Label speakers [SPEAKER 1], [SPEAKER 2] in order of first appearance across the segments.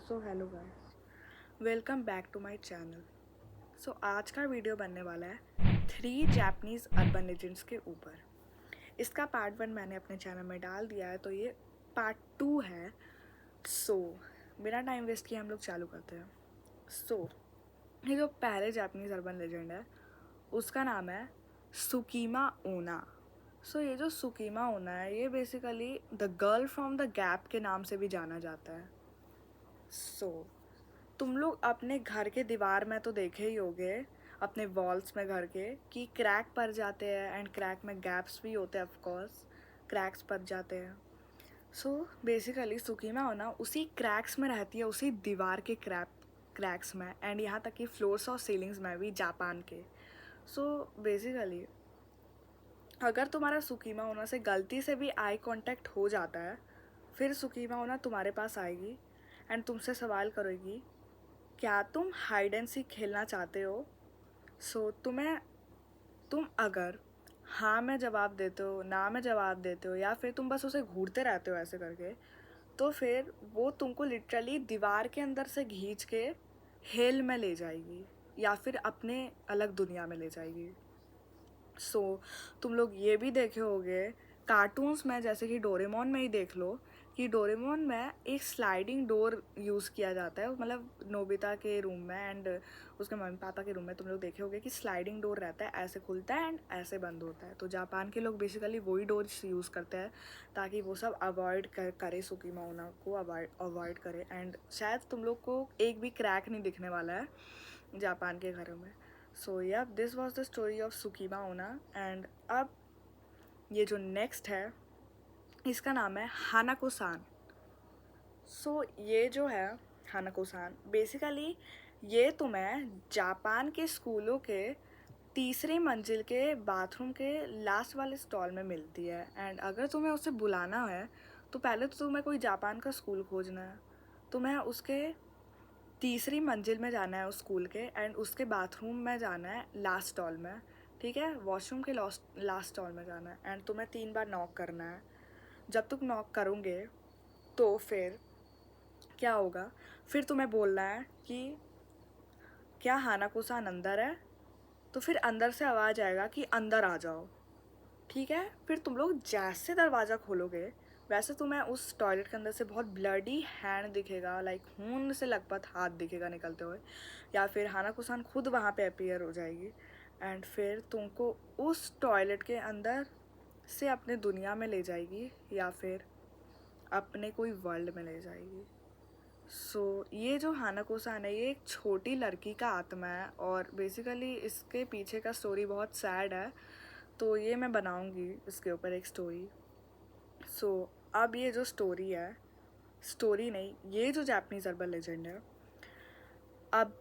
[SPEAKER 1] So hello guys, welcome back to my channel. आज का video बनने वाला है 3 जापानीज़ अर्बन लेजेंड्स के ऊपर। इसका पार्ट 1 मैंने अपने चैनल में डाल दिया है, तो ये पार्ट 2 है। सो बिना टाइम वेस्ट किए हम लोग चालू करते हैं। ये जो पहले जापानीज़ अर्बन लेजेंड है उसका नाम है सुकीमा ओना। ये जो सुकीमा ओना है ये basically the girl from the gap के नाम से भी जाना जाता है। तुम लोग अपने घर के दीवार में तो देखे ही होगे, अपने वॉल्स में घर के, कि क्रैक पड़ जाते हैं एंड क्रैक में गैप्स भी होते हैं। ऑफ कोर्स क्रैक्स पड़ जाते हैं। बेसिकली सुकीमा होना उसी क्रैक्स में रहती है, उसी दीवार के क्रैक्स में, एंड यहाँ तक कि फ्लोर्स और सीलिंग्स में भी जापान के। बेसिकली अगर तुम्हारा सुकीमा होना से गलती से भी आई कांटेक्ट हो जाता है, फिर सुकीमा होना तुम्हारे पास आएगी एंड तुमसे सवाल करेगी, क्या तुम हाइड एंड सीक खेलना चाहते हो? तुम अगर हाँ में जवाब देते हो, ना में जवाब देते हो, या फिर तुम बस उसे घूरते रहते हो ऐसे करके, तो फिर वो तुमको लिटरली दीवार के अंदर से खींच के हेल में ले जाएगी या फिर अपने अलग दुनिया में ले जाएगी। तुम लोग ये भी देखे होगे कार्टून्स में, जैसे कि डोरेमोन में ही देख लो कि डोरेमोन में एक स्लाइडिंग डोर यूज़ किया जाता है, मतलब नोबिता के रूम में एंड उसके मम्मी पापा के रूम में। तुम लोग देखे होगे कि स्लाइडिंग डोर रहता है, ऐसे खुलता है एंड ऐसे बंद होता है। तो जापान के लोग बेसिकली वही डोर यूज़ करते हैं ताकि वो सब अवॉइड करे, सुकीमा ओना को अवॉइड करे। एंड शायद तुम लोग को एक भी क्रैक नहीं दिखने वाला है जापान के घरों में। This was the story of Sukima Onna. And अब ये जो नेक्स्ट है इसका नाम है हानाको सान। ये जो है हानाको सान, बेसिकली ये तुम्हें जापान के स्कूलों के तीसरी मंजिल के बाथरूम के लास्ट वाले स्टॉल में मिलती है। एंड अगर तुम्हें उसे बुलाना है तो पहले तो तुम्हें कोई जापान का स्कूल खोजना है, तुम्हें उसके तीसरी मंजिल में जाना है उस स्कूल के, एंड उसके बाथरूम में जाना है लास्ट स्टॉल में, ठीक है, वॉशरूम के लास्ट स्टॉल में जाना है। एंड तुम्हें 3 बार नॉक करना है। जब तुम नॉक करोगे तो फिर क्या होगा, फिर तुम्हें बोलना है कि क्या हानाको-सान अंदर है? तो फिर अंदर से आवाज़ आएगा कि अंदर आ जाओ, ठीक है। फिर तुम लोग जैसे दरवाज़ा खोलोगे वैसे तुम्हें उस टॉयलेट के अंदर से बहुत ब्लडी हैंड दिखेगा, लाइक खून से लथपथ हाथ दिखेगा निकलते हुए, या फिर हानाको-सान खुद वहाँ पे अपीयर हो जाएगी। एंड फिर तुमको उस टॉयलेट के अंदर से अपने दुनिया में ले जाएगी या फिर अपने कोई वर्ल्ड में ले जाएगी। ये जो हानाको-सान है ये एक छोटी लड़की का आत्मा है, और बेसिकली इसके पीछे का स्टोरी बहुत सैड है, तो ये मैं बनाऊंगी इसके ऊपर एक स्टोरी। अब ये जो स्टोरी है, स्टोरी नहीं, ये जो जापानीज़ अर्बन लेजेंड है, अब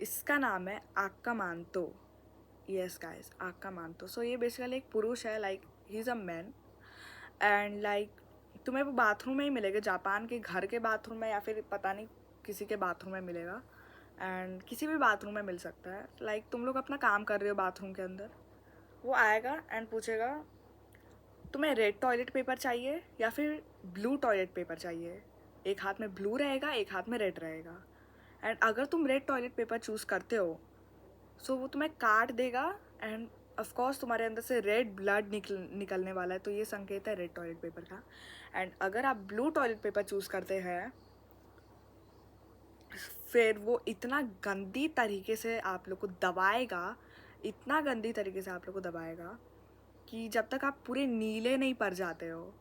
[SPEAKER 1] इसका नाम है आक्का मानतो। यस गाइस, आक्का मानतो। ये बेसिकली एक पुरुष है, like he is a man, and like तुम्हें वो बाथरूम में ही मिलेगा, जापान के घर के बाथरूम में या फिर पता नहीं किसी के बाथरूम में मिलेगा, एंड किसी भी बाथरूम में मिल सकता है। लाइक तुम लोग अपना काम कर रहे हो बाथरूम के अंदर, वो आएगा एंड पूछेगा तुम्हें रेड टॉयलेट पेपर चाहिए या फिर ब्लू टॉयलेट पेपर चाहिए। एक हाथ में ब्लू रहेगा, एक हाथ में रेड रहेगा, एंड अगर तुम रेड टॉयलेट पेपर चूज़ करते हो वो तुम्हें काट देगा, एंड ऑफ कोर्स तुम्हारे अंदर से रेड ब्लड निकलने वाला है, तो ये संकेत है रेड टॉयलेट पेपर का। एंड अगर आप ब्लू टॉयलेट पेपर चूज़ करते हैं फिर वो इतना गंदी तरीके से आप लोग को दबाएगा, इतना गंदी तरीके से आप लोग को दबाएगा कि जब तक आप पूरे नीले नहीं पड़ जाते हो।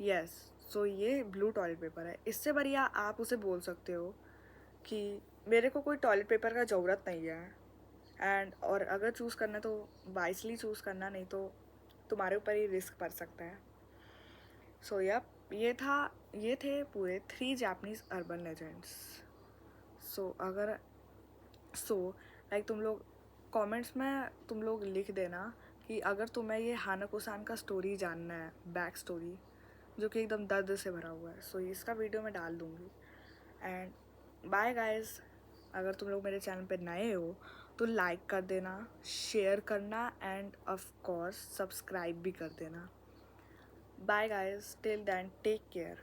[SPEAKER 1] यस, ये ब्लू टॉयलेट पेपर है। इससे बढ़िया आप उसे बोल सकते हो कि मेरे को कोई टॉयलेट पेपर का ज़रूरत नहीं है, एंड और अगर चूज़ करना तो वाइसली चूज़ करना, नहीं तो तुम्हारे ऊपर ही रिस्क पड़ सकता है। यप, ये थे पूरे 3 जापानीज़ अर्बन लेजेंड्स। अगर लाइक तुम लोग कमेंट्स में तुम लोग लिख देना कि अगर तुम्हें ये हानाको-सान का स्टोरी जानना है, बैक स्टोरी जो कि एकदम दर्द से भरा हुआ है, इसका वीडियो मैं डाल दूँगी। एंड बाय गाइस, अगर तुम लोग मेरे चैनल पे नए हो तो लाइक कर देना, शेयर करना, एंड ऑफ कोर्स सब्सक्राइब भी कर देना। Bye guys, till then take care.